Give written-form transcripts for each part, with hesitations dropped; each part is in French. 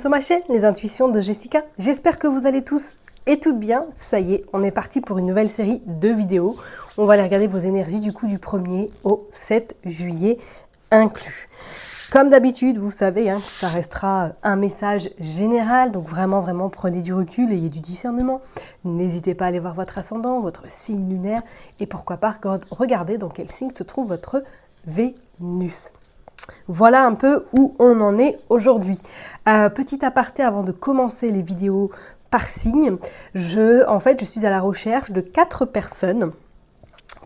sur ma chaîne, les intuitions de Jessica. J'espère que vous allez tous et toutes bien. Ça y est, on est parti pour une nouvelle série de vidéos. On va aller regarder vos énergies du coup du 1er au 7 juillet inclus. Comme d'habitude, vous savez, ça restera un message général, donc vraiment prenez du recul, ayez du discernement. N'hésitez pas à aller voir votre ascendant, votre signe lunaire et pourquoi pas regarder dans quel signe se trouve votre Vénus. Voilà un peu où on en est aujourd'hui. Petit aparté avant de commencer les vidéos par signe, je suis à la recherche de 4 personnes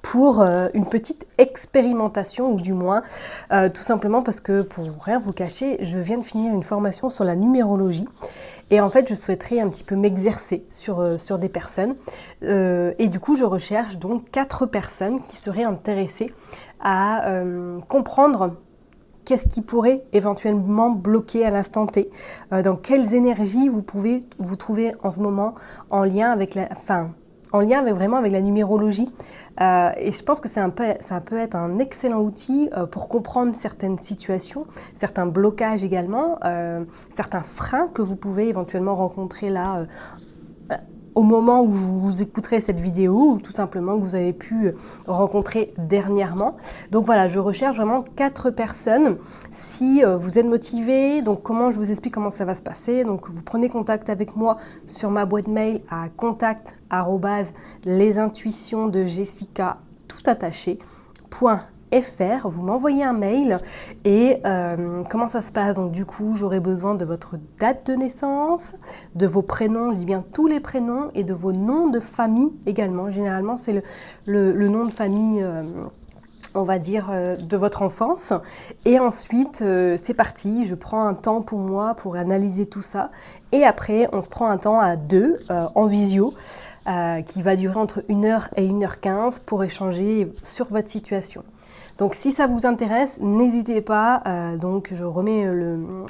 pour une petite expérimentation, ou du moins tout simplement parce que pour rien vous cacher, je viens de finir une formation sur la numérologie et en fait je souhaiterais un petit peu m'exercer sur des personnes et du coup je recherche donc 4 personnes qui seraient intéressées à comprendre qu'est-ce qui pourrait éventuellement bloquer à l'instant T, dans quelles énergies vous pouvez vous trouver en ce moment en lien avec vraiment avec la numérologie. Et je pense que ça peut être un excellent outil pour comprendre certaines situations, certains blocages également, certains freins que vous pouvez éventuellement rencontrer là au moment où vous écouterez cette vidéo ou tout simplement que vous avez pu rencontrer dernièrement. Donc voilà, je recherche vraiment 4 personnes. Si vous êtes motivé, donc je vous explique comment ça va se passer. Donc vous prenez contact avec moi sur ma boîte mail à contact@lesintuitionsdejessica tout attaché .fr, vous m'envoyez un mail et comment ça se passe? Donc du coup, j'aurai besoin de votre date de naissance, de vos prénoms, je dis bien tous les prénoms, et de vos noms de famille également. Généralement, c'est le nom de famille, on va dire, de votre enfance. Et ensuite, c'est parti, je prends un temps pour moi pour analyser tout ça. Et après, on se prend un temps à 2 en visio qui va durer entre 1h et 1h15 pour échanger sur votre situation. Donc si ça vous intéresse, n'hésitez pas, donc je remets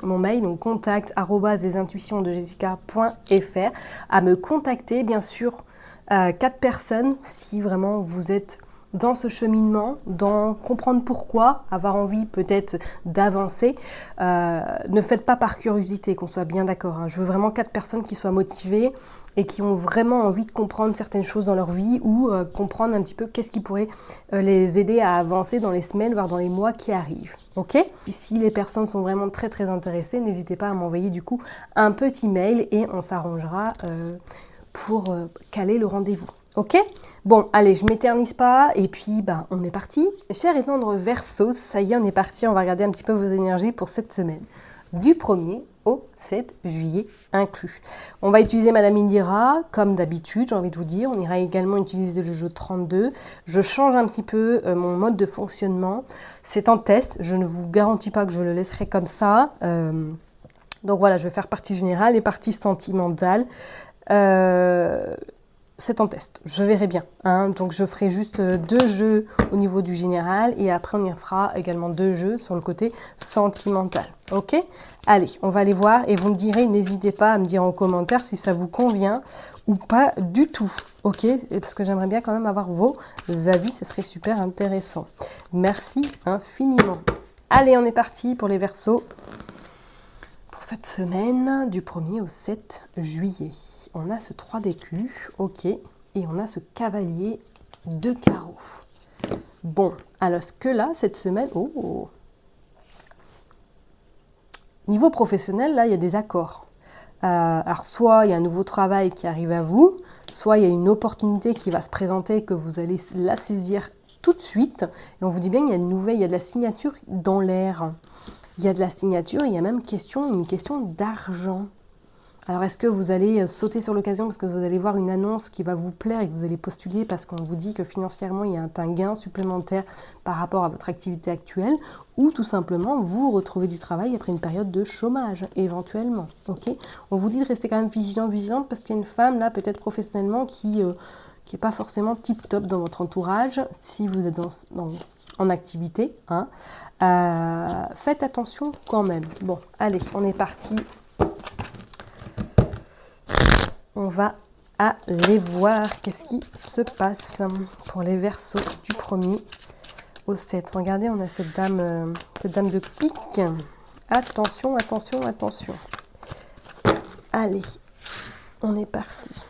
mon mail, donc contact@lesintuitionsdejessica.fr, à me contacter, bien sûr, 4 personnes, si vraiment vous êtes dans ce cheminement, dans comprendre pourquoi, avoir envie peut-être d'avancer. Ne faites pas par curiosité, qu'on soit bien d'accord. Je veux vraiment 4 personnes qui soient motivées et qui ont vraiment envie de comprendre certaines choses dans leur vie ou comprendre un petit peu qu'est-ce qui pourrait les aider à avancer dans les semaines, voire dans les mois qui arrivent. Ok? Et si les personnes sont vraiment très intéressées, n'hésitez pas à m'envoyer du coup un petit mail et on s'arrangera pour caler le rendez-vous. Ok? Bon, allez, je m'éternise pas et puis on est parti. Cher et tendre Verseau, ça y est, on est parti. On va regarder un petit peu vos énergies pour cette semaine. Du 1er au 7 juillet inclus. On va utiliser Madame Indira, comme d'habitude, j'ai envie de vous dire. On ira également utiliser le jeu 32. Je change un petit peu mon mode de fonctionnement. C'est en test, je ne vous garantis pas que je le laisserai comme ça. Donc voilà, je vais faire partie générale et partie sentimentale. C'est en test, je verrai bien. Donc je ferai juste 2 jeux au niveau du général et après on y fera également 2 jeux sur le côté sentimental. Ok? Allez, on va aller voir et vous me direz, n'hésitez pas à me dire en commentaire si ça vous convient ou pas du tout. Ok? Parce que j'aimerais bien quand même avoir vos avis, ça serait super intéressant. Merci infiniment. Allez, on est parti pour les Verseaux. Cette semaine, du 1er au 7 juillet. On a ce 3 d'écus, ok, et on a ce cavalier de carreaux. Bon, alors ce que là, cette semaine, niveau professionnel, là, il y a des accords. Alors, soit il y a un nouveau travail qui arrive à vous, soit il y a une opportunité qui va se présenter que vous allez la saisir tout de suite. Et on vous dit bien qu'il y a il y a de la signature dans l'air. Il y a de la signature, il y a même une question d'argent. Alors est-ce que vous allez sauter sur l'occasion parce que vous allez voir une annonce qui va vous plaire et que vous allez postuler parce qu'on vous dit que financièrement il y a un gain supplémentaire par rapport à votre activité actuelle, ou tout simplement vous retrouvez du travail après une période de chômage éventuellement. Ok? On vous dit de rester quand même vigilante parce qu'il y a une femme là peut-être professionnellement qui n'est pas forcément tip top dans votre entourage si vous êtes en activité. Faites attention quand même. Bon, allez, on est parti. On va aller voir qu'est-ce qui se passe pour les Verseaux du 1er au 7. Regardez, on a cette dame de pique. Attention. Allez, on est parti.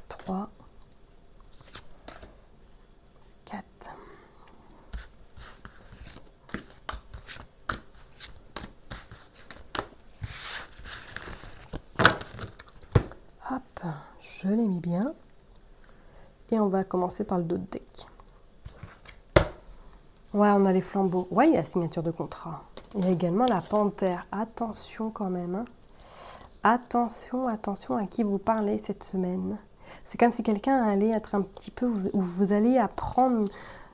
3, 4. Hop, je l'ai mis bien. Et on va commencer par le dos de deck. Ouais, on a les flambeaux. Ouais, il y a la signature de contrat. Il y a également la panthère. Attention quand même. Hein. Attention, attention à qui vous parlez cette semaine. C'est comme si quelqu'un allait être un petit peu... Où vous allez apprendre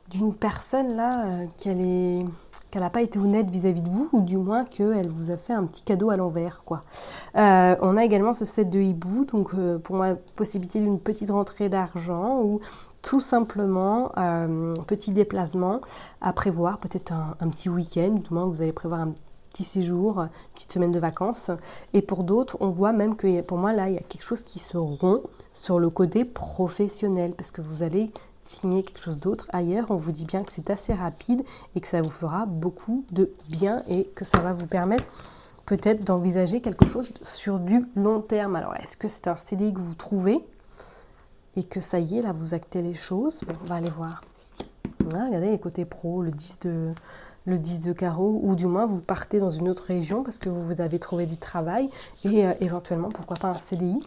d'une personne là qu'elle n'a pas été honnête vis-à-vis de vous, ou du moins qu'elle vous a fait un petit cadeau à l'envers, quoi. On a également ce set de hibou, donc pour moi, possibilité d'une petite rentrée d'argent, ou tout simplement petit déplacement à prévoir, peut-être un petit week-end, du moins vous allez prévoir un petit séjour, une petite semaine de vacances. Et pour d'autres, on voit même que pour moi là, il y a quelque chose qui se rompt sur le côté professionnel, parce que vous allez signer quelque chose d'autre ailleurs. On vous dit bien que c'est assez rapide et que ça vous fera beaucoup de bien et que ça va vous permettre peut-être d'envisager quelque chose sur du long terme. Alors, est-ce que c'est un CDI que vous trouvez et que ça y est, là, vous actez les choses? Bon, on va aller voir. Ah, regardez les côtés pro, le 10 de carreau, ou du moins vous partez dans une autre région parce que vous avez trouvé du travail et éventuellement, pourquoi pas un CDI.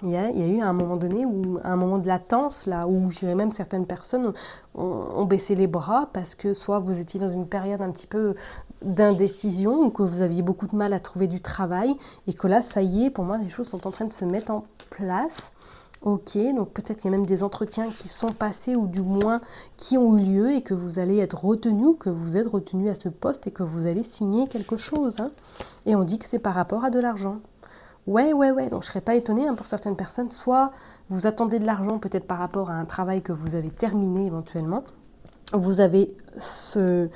Il y a eu un moment donné, un moment de latence, là, où je dirais même certaines personnes ont baissé les bras parce que soit vous étiez dans une période un petit peu d'indécision ou que vous aviez beaucoup de mal à trouver du travail et que là, ça y est, pour moi, les choses sont en train de se mettre en place. Ok, donc peut-être qu'il y a même des entretiens qui sont passés ou du moins qui ont eu lieu et que vous allez être retenu, que vous êtes retenu à ce poste et que vous allez signer quelque chose. Hein. Et on dit que c'est par rapport à de l'argent. Ouais, donc je ne serais pas étonnée pour certaines personnes, soit vous attendez de l'argent peut-être par rapport à un travail que vous avez terminé éventuellement, vous avez ce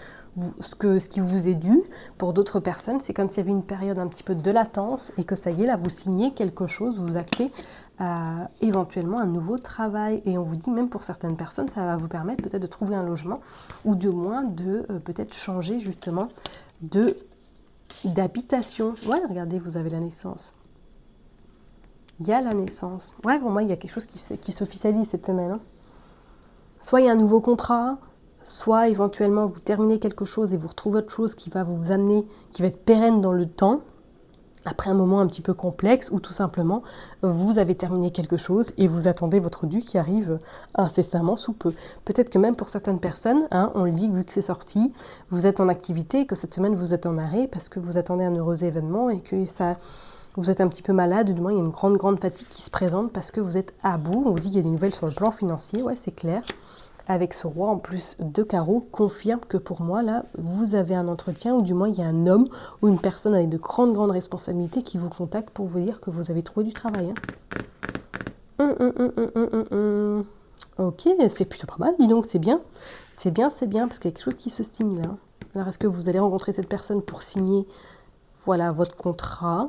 qui vous est dû. Pour d'autres personnes, c'est comme s'il y avait une période un petit peu de latence et que ça y est, là, vous signez quelque chose, vous actez éventuellement un nouveau travail. Et on vous dit, même pour certaines personnes, ça va vous permettre peut-être de trouver un logement ou du moins de peut-être changer justement d'habitation. Ouais, regardez, vous avez la naissance. Il y a la naissance. Ouais, pour moi, il y a quelque chose qui s'officialise cette semaine. Hein. Soit il y a un nouveau contrat, soit éventuellement vous terminez quelque chose et vous retrouvez autre chose qui va vous amener, qui va être pérenne dans le temps, après un moment un petit peu complexe, ou tout simplement vous avez terminé quelque chose et vous attendez votre dû qui arrive incessamment sous peu. Peut-être que même pour certaines personnes, hein, on le dit, vu que c'est sorti, vous êtes en activité et que cette semaine vous êtes en arrêt parce que vous attendez un heureux événement et que ça... Vous êtes un petit peu malade, ou du moins il y a une grande fatigue qui se présente parce que vous êtes à bout. On vous dit qu'il y a des nouvelles sur le plan financier, ouais, c'est clair. Avec ce roi en plus de carreaux, confirme que pour moi, là, vous avez un entretien, ou du moins il y a un homme ou une personne avec de grandes responsabilités qui vous contacte pour vous dire que vous avez trouvé du travail. Hein. Ok, c'est plutôt pas mal, dis donc, c'est bien. C'est bien, parce qu'il y a quelque chose qui se stime là. Alors est-ce que vous allez rencontrer cette personne pour signer, voilà, votre contrat?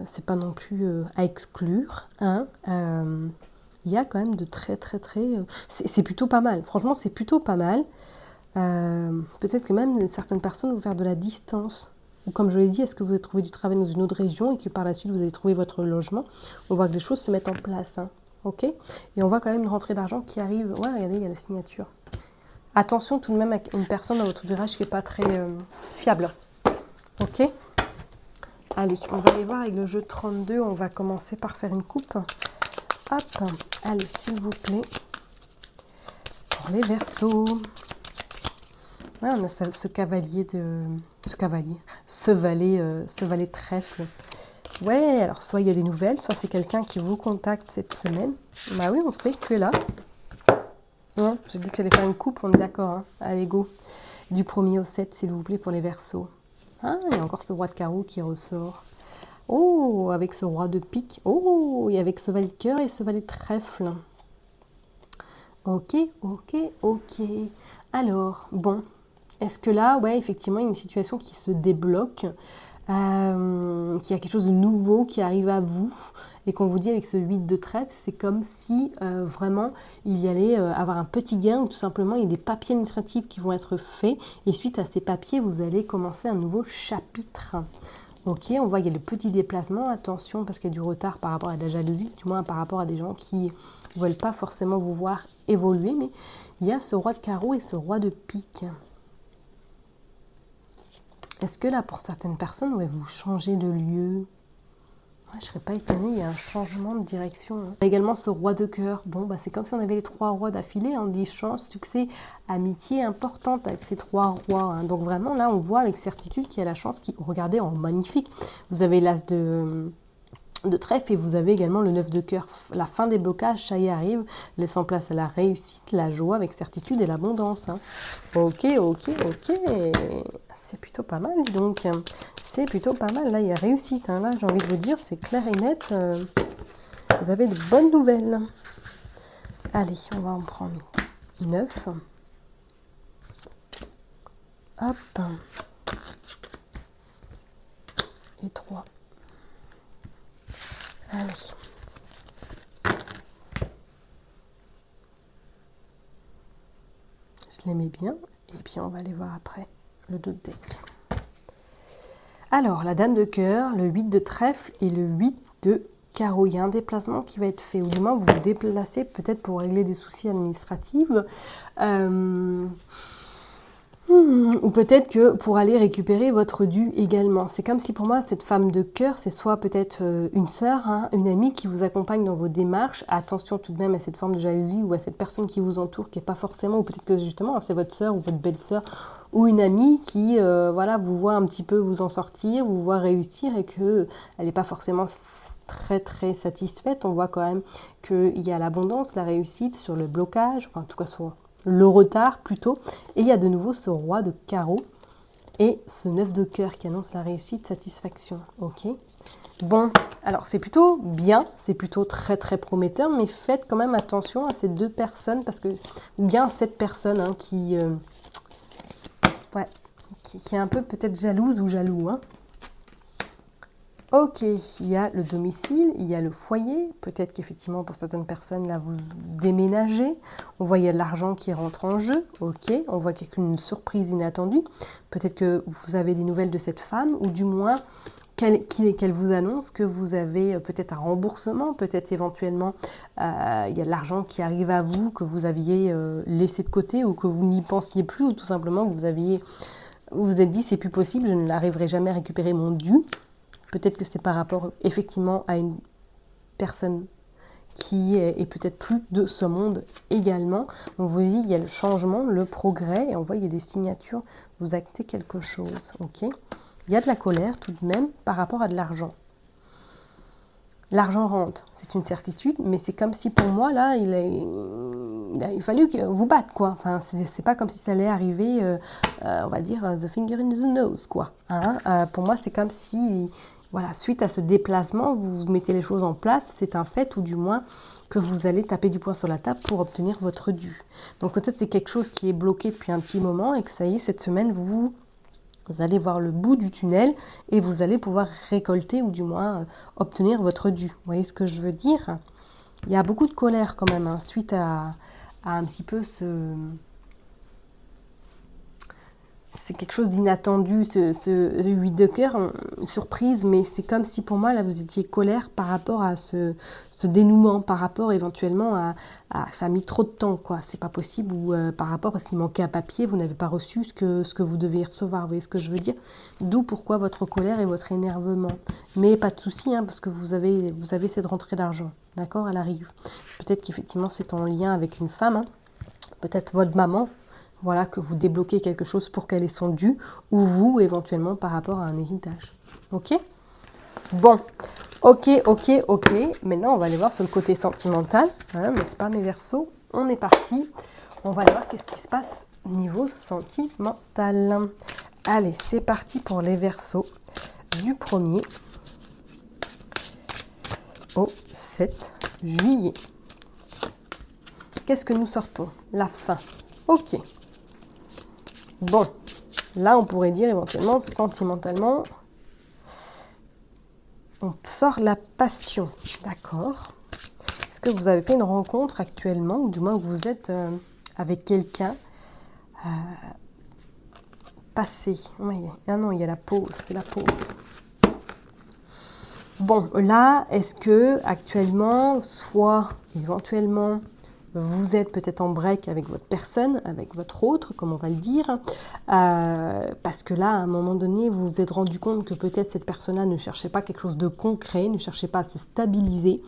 C'est pas non plus à exclure. Hein. Il y a quand même de très... c'est plutôt pas mal. Franchement, c'est plutôt pas mal. Peut-être que même certaines personnes vont faire de la distance. Ou comme je l'ai dit, est-ce que vous avez trouvé du travail dans une autre région et que par la suite vous allez trouver votre logement? On voit que les choses se mettent en place. Hein. Ok. Et on voit quand même une rentrée d'argent qui arrive. Ouais, regardez, il y a la signature. Attention tout de même à une personne dans votre virage qui n'est pas très fiable. Ok. Allez, on va aller voir avec le jeu 32. On va commencer par faire une coupe. Hop, allez, s'il vous plaît. Pour les Verseaux. Ouais, on a ce valet trèfle. Ouais, alors soit il y a des nouvelles, soit c'est quelqu'un qui vous contacte cette semaine. Bah oui, on sait que tu es là. Ouais, j'ai dit que j'allais faire une coupe, on est d'accord. Hein. Allez, go. Du 1er au 7, s'il vous plaît, pour les Verseaux. Ah, il y a encore ce roi de carreau qui ressort. Oh, avec ce roi de pique. Oh, et avec ce valet de cœur et ce valet de trèfle. Ok. Alors, bon, est-ce que là, ouais, effectivement, il y a une situation qui se débloque, qui qu'il y a quelque chose de nouveau qui arrive à vous. Et qu'on vous dit avec ce 8 de trèfle, c'est comme si vraiment il y allait avoir un petit gain ou tout simplement il y a des papiers administratifs qui vont être faits. Et suite à ces papiers, vous allez commencer un nouveau chapitre. Ok, on voit qu'il y a le petit déplacement. Attention parce qu'il y a du retard par rapport à de la jalousie, du moins par rapport à des gens qui ne veulent pas forcément vous voir évoluer. Mais il y a ce roi de carreau et ce roi de pique. Est-ce que là, pour certaines personnes, ouais, vous changez de lieu? Je ne serais pas étonnée, il y a un changement de direction. Hein. Également ce roi de cœur. Bon, bah, c'est comme si on avait les 3 rois d'affilée. Hein. On dit chance, succès, amitié importante avec ces 3 rois. Hein. Donc vraiment, là, on voit avec certitude qu'il y a la chance qui... Regardez, en magnifique. Vous avez l'as de trèfle et vous avez également le 9 de cœur. La fin des blocages, ça y arrive, laissant place à la réussite, la joie avec certitude et l'abondance. Hein. Ok. C'est plutôt pas mal, dis donc. C'est plutôt pas mal. Là, il y a réussite. Hein. Là, j'ai envie de vous dire, c'est clair et net. Vous avez de bonnes nouvelles. Allez, on va en prendre 9. Hop. Et 3. Allez. Je les mets bien. Et puis, on va aller voir après le dos de deck. Alors, la dame de cœur, le 8 de trèfle et le 8 de carreau. Il y a un déplacement qui va être fait. Ou du moins, vous vous déplacez peut-être pour régler des soucis administratifs. Ou peut-être que pour aller récupérer votre dû également. C'est comme si pour moi, cette femme de cœur, c'est soit peut-être une sœur, hein, une amie qui vous accompagne dans vos démarches. Attention tout de même à cette forme de jalousie ou à cette personne qui vous entoure, qui n'est pas forcément, ou peut-être que justement, c'est votre sœur ou votre belle-sœur ou une amie qui voilà, vous voit un petit peu vous en sortir, vous voit réussir et qu'elle n'est pas forcément très satisfaite. On voit quand même qu'il y a l'abondance, la réussite sur le blocage, enfin en tout cas sur le retard plutôt, et il y a de nouveau ce roi de carreau et ce 9 de cœur qui annonce la réussite, satisfaction. Ok. Bon, alors c'est plutôt bien, c'est plutôt très prometteur, mais faites quand même attention à ces 2 personnes, parce que, ou bien cette personne hein, qui est un peu peut-être jalouse ou jaloux. Hein. Ok, il y a le domicile, il y a le foyer. Peut-être qu'effectivement, pour certaines personnes, là, vous déménagez. On voit qu'il y a de l'argent qui rentre en jeu. Ok, on voit qu'il y a une surprise inattendue. Peut-être que vous avez des nouvelles de cette femme, ou du moins qu'elle vous annonce que vous avez peut-être un remboursement, peut-être éventuellement il y a de l'argent qui arrive à vous, que vous aviez laissé de côté, ou que vous n'y pensiez plus, ou tout simplement que vous vous êtes dit c'est plus possible, je ne l'arriverai jamais à récupérer mon dû. Peut-être que c'est par rapport effectivement à une personne qui est peut-être plus de ce monde également. On vous dit il y a le changement, le progrès, et on voit il y a des signatures, vous actez quelque chose. Ok. Il y a de la colère tout de même par rapport à de l'argent. L'argent rentre, c'est une certitude, mais c'est comme si pour moi, là, il a fallu que vous batte, quoi. Enfin, c'est pas comme si ça allait arriver, on va dire, the finger in the nose, quoi. Hein. Pour moi, c'est comme si, voilà, suite à ce déplacement, vous mettez les choses en place, c'est un fait, ou du moins que vous allez taper du poing sur la table pour obtenir votre dû. Donc peut-être c'est quelque chose qui est bloqué depuis un petit moment, et que ça y est, cette semaine, vous allez voir le bout du tunnel et vous allez pouvoir récolter ou du moins obtenir votre dû. Vous voyez ce que je veux dire? Il y a beaucoup de colère quand même hein, suite à un petit peu ce... C'est quelque chose d'inattendu, ce 8 de cœur, surprise, mais c'est comme si pour moi, là, vous étiez colère par rapport à ce dénouement, par rapport éventuellement à ça a mis trop de temps, quoi. C'est pas possible, ou par rapport parce qu'il manquait un papier, vous n'avez pas reçu ce que vous deviez recevoir, vous voyez ce que je veux dire? D'où pourquoi votre colère et votre énervement. Mais pas de souci, hein, parce que vous avez cette rentrée d'argent, d'accord? Elle arrive. Peut-être qu'effectivement, c'est en lien avec une femme, hein. Peut-être votre maman, voilà, que vous débloquez quelque chose pour qu'elle ait son dû, ou vous, éventuellement, par rapport à un héritage. Ok? Bon, ok. Maintenant, on va aller voir sur le côté sentimental, hein, n'est-ce pas, mes Verseaux? On est parti. On va aller voir qu'est-ce qui se passe au niveau sentimental. Allez, c'est parti pour les Verseaux du 1er au 7 juillet. Qu'est-ce que nous sortons? La fin. Ok. Bon, là on pourrait dire éventuellement sentimentalement, On sort la passion, d'accord. Est-ce que vous avez fait une rencontre actuellement, ou du moins vous êtes avec quelqu'un passé? Oui, ah non, il y a la pause, c'est la pause. Bon, là, est-ce que actuellement, soit éventuellement, vous êtes peut-être en break avec votre personne, avec votre autre, comme on va le dire, parce que là, à un moment donné, vous vous êtes rendu compte que peut-être cette personne-là ne cherchait pas quelque chose de concret, ne cherchait pas à se stabiliser,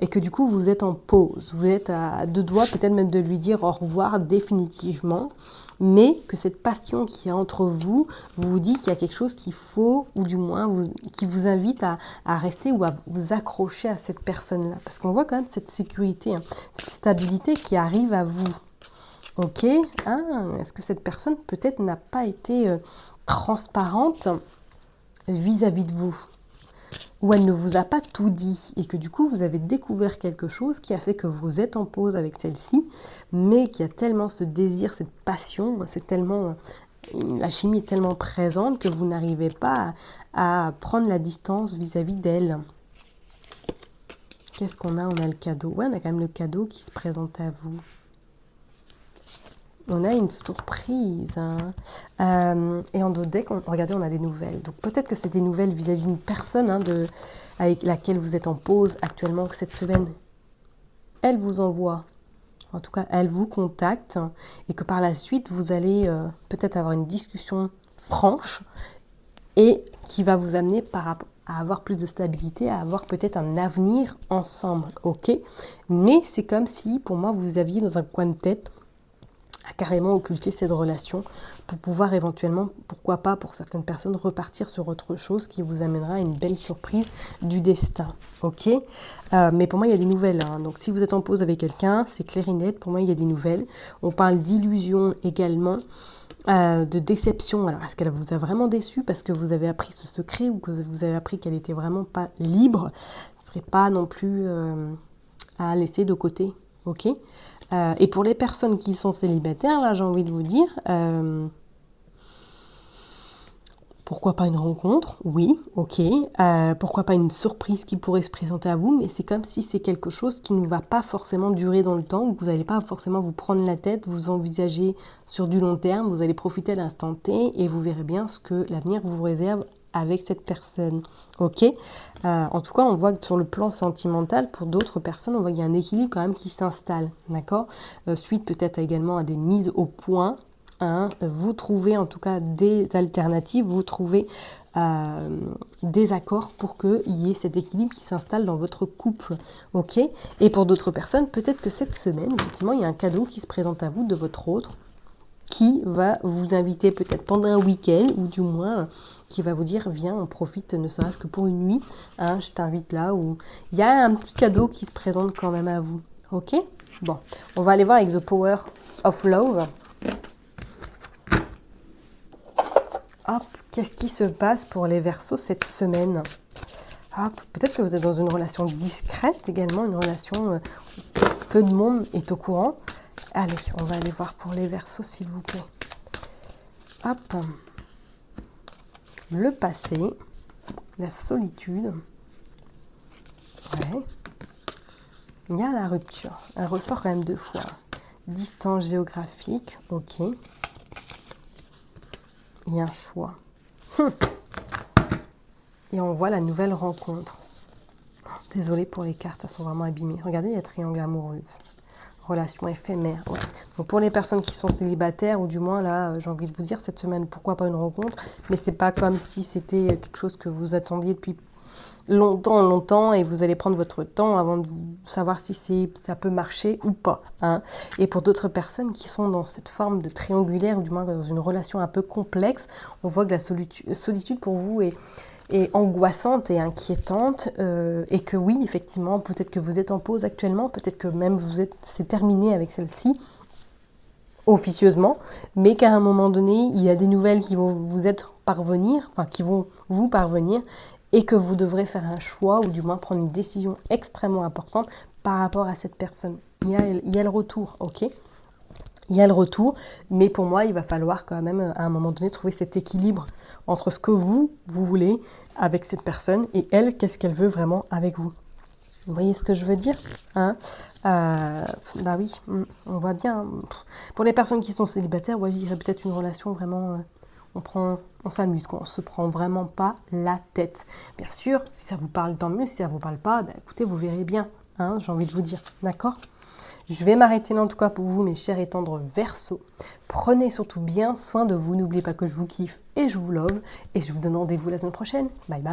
et que du coup, vous êtes en pause. Vous êtes à deux doigts peut-être même de lui dire au revoir définitivement, mais que cette passion qui est entre vous, vous dit qu'il y a quelque chose qu'il faut, ou du moins qui vous invite à rester ou à vous accrocher à cette personne-là. Parce qu'on voit quand même cette sécurité, hein, cette stabilité qui arrive à vous. Ok, est-ce que cette personne peut-être n'a pas été transparente vis-à-vis de vous? Ou elle ne vous a pas tout dit et que du coup vous avez découvert quelque chose qui a fait que vous êtes en pause avec celle-ci, mais qui a tellement ce désir, cette passion, c'est tellement, la chimie est tellement présente que vous n'arrivez pas à prendre la distance vis-à-vis d'elle. Qu'est-ce qu'on a? On a le cadeau. Ouais, on a quand même le cadeau qui se présente à vous. On a une surprise. Hein. Et en dos deck, regardez, on a des nouvelles. Donc peut-être que c'est des nouvelles vis-à-vis d'une personne avec laquelle vous êtes en pause actuellement, que cette semaine, elle vous envoie. En tout cas, elle vous contacte. Et que par la suite, vous allez peut-être avoir une discussion franche et qui va vous amener à avoir plus de stabilité, à avoir peut-être un avenir ensemble. Ok, mais c'est comme si, pour moi, vous aviez dans un coin de tête à carrément occulter cette relation pour pouvoir éventuellement, pourquoi pas pour certaines personnes, repartir sur autre chose qui vous amènera à une belle surprise du destin. Ok, mais pour moi, il y a des nouvelles. Hein. Donc, si vous êtes en pause avec quelqu'un, c'est clair et net. Pour moi, il y a des nouvelles. On parle d'illusion également, de déception. Alors, est-ce qu'elle vous a vraiment déçu parce que vous avez appris ce secret ou que vous avez appris qu'elle n'était vraiment pas libre? Ce ne serait pas non plus à laisser de côté. Ok. Et pour les personnes qui sont célibataires, là, j'ai envie de vous dire, pourquoi pas une rencontre? Oui, ok. Pourquoi pas une surprise qui pourrait se présenter à vous? Mais c'est comme si c'est quelque chose qui ne va pas forcément durer dans le temps, où vous n'allez pas forcément vous prendre la tête, vous envisager sur du long terme, vous allez profiter à l'instant T et vous verrez bien ce que l'avenir vous réserve avec cette personne. Ok. En tout cas, on voit que sur le plan sentimental, pour d'autres personnes, on voit qu'il y a un équilibre quand même qui s'installe. D'accord. Suite peut-être également à des mises au point. Hein, vous trouvez en tout cas des alternatives, vous trouvez des accords pour qu'il y ait cet équilibre qui s'installe dans votre couple. Ok. Et pour d'autres personnes, peut-être que cette semaine, effectivement, il y a un cadeau qui se présente à vous de votre autre, qui va vous inviter peut-être pendant un week-end, ou du moins qui va vous dire viens, on profite ne serait-ce que pour une nuit, hein, je t'invite là, où il y a un petit cadeau qui se présente quand même à vous. Ok. Bon, on va aller voir avec The Power of Love. Hop, qu'est-ce qui se passe pour les Verseaux cette semaine? Hop, peut-être que vous êtes dans une relation discrète également, une relation où peu de monde est au courant. Allez, on va aller voir pour les Verseaux, s'il vous plaît. Hop. Le passé, la solitude. Ouais. Il y a la rupture. Elle ressort quand même 2 fois. Distance géographique, ok. Il y a un choix. Et on voit la nouvelle rencontre. Désolée pour les cartes, elles sont vraiment abîmées. Regardez, il y a triangle amoureuse. Relation éphémère. Ouais. Donc pour les personnes qui sont célibataires, ou du moins là, j'ai envie de vous dire, cette semaine, pourquoi pas une rencontre, mais c'est pas comme si c'était quelque chose que vous attendiez depuis longtemps, et vous allez prendre votre temps avant de savoir si ça peut marcher ou pas. Hein. Et pour d'autres personnes qui sont dans cette forme de triangulaire, ou du moins dans une relation un peu complexe, on voit que la solitude pour vous est angoissante et inquiétante, et que oui, effectivement, peut-être que vous êtes en pause actuellement, peut-être que même c'est terminé avec celle-ci, officieusement, mais qu'à un moment donné, il y a des nouvelles qui vont qui vont vous parvenir, et que vous devrez faire un choix, ou du moins prendre une décision extrêmement importante par rapport à cette personne. Il y a le retour, ok ? Il y a le retour, mais pour moi, il va falloir quand même, à un moment donné, trouver cet équilibre entre ce que vous voulez avec cette personne et elle, qu'est-ce qu'elle veut vraiment avec vous. Vous voyez ce que je veux dire, hein? Bah oui, on voit bien. Pour les personnes qui sont célibataires, ouais, je dirais peut-être une relation vraiment... on s'amuse, on se prend vraiment pas la tête. Bien sûr, si ça vous parle, tant mieux. Si ça vous parle pas, bah, écoutez, vous verrez bien, hein, j'ai envie de vous dire, d'accord? Je vais m'arrêter là en tout cas pour vous, mes chers et tendres Verseaux. Prenez surtout bien soin de vous. N'oubliez pas que je vous kiffe et je vous love. Et je vous donne rendez-vous la semaine prochaine. Bye bye.